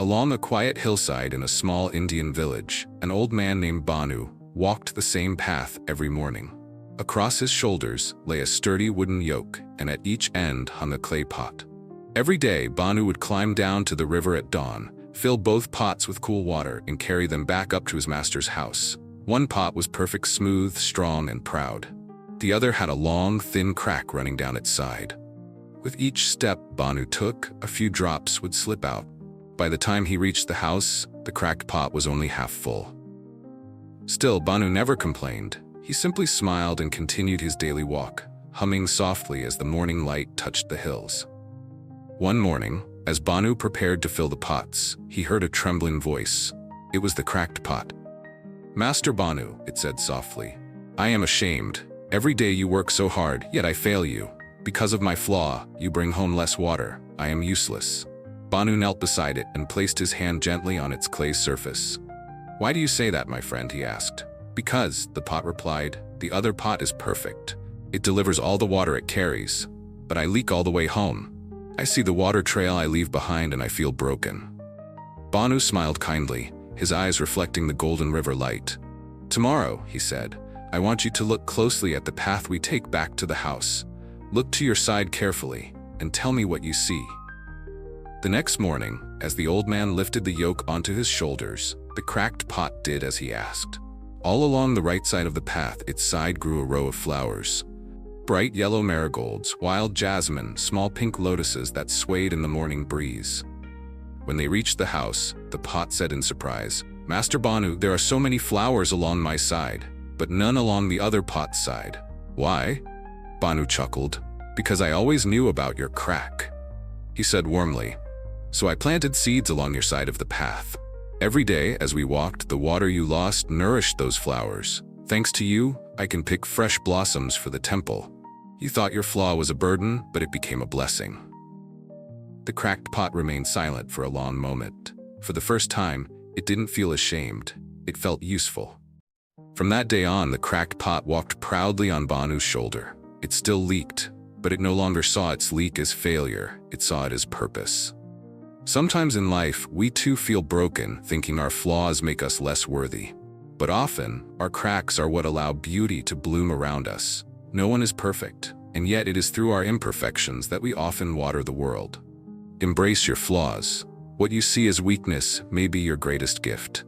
Along a quiet hillside in a small Indian village, an old man named Bhanu walked the same path every morning. Across his shoulders lay a sturdy wooden yoke, and at each end hung a clay pot. Every day, Bhanu would climb down to the river at dawn, fill both pots with cool water, and carry them back up to his master's house. One pot was perfect, smooth, strong, and proud. The other had a long, thin crack running down its side. With each step Bhanu took, a few drops would slip out. By the time he reached the house, the cracked pot was only half full. Still, Bhanu never complained. He simply smiled and continued his daily walk, humming softly as the morning light touched the hills. One morning, as Bhanu prepared to fill the pots, he heard a trembling voice. It was the cracked pot. "Master Bhanu," it said softly, "I am ashamed. Every day you work so hard, yet I fail you. Because of my flaw, you bring home less water. I am useless." Bhanu knelt beside it and placed his hand gently on its clay surface. "Why do you say that, my friend?" he asked. "Because," the pot replied, "the other pot is perfect. It delivers all the water it carries, but I leak all the way home. I see the water trail I leave behind and I feel broken." Bhanu smiled kindly, his eyes reflecting the golden river light. "Tomorrow," he said, "I want you to look closely at the path we take back to the house. Look to your side carefully and tell me what you see." The next morning, as the old man lifted the yoke onto his shoulders, the cracked pot did as he asked. All along the right side of the path, its side grew a row of flowers. Bright yellow marigolds, wild jasmine, small pink lotuses that swayed in the morning breeze. When they reached the house, the pot said in surprise, "Master Bhanu, there are so many flowers along my side, but none along the other pot's side." "Why?" Bhanu chuckled. "Because I always knew about your crack," he said warmly. "So I planted seeds along your side of the path. Every day, as we walked, the water you lost nourished those flowers. Thanks to you, I can pick fresh blossoms for the temple. You thought your flaw was a burden, but it became a blessing." The cracked pot remained silent for a long moment. For the first time, it didn't feel ashamed. It felt useful. From that day on, the cracked pot walked proudly on Bhanu's shoulder. It still leaked, but it no longer saw its leak as failure. It saw it as purpose. Sometimes in life, we too feel broken, thinking our flaws make us less worthy. But often, our cracks are what allow beauty to bloom around us. No one is perfect, and yet it is through our imperfections that we often water the world. Embrace your flaws. What you see as weakness may be your greatest gift.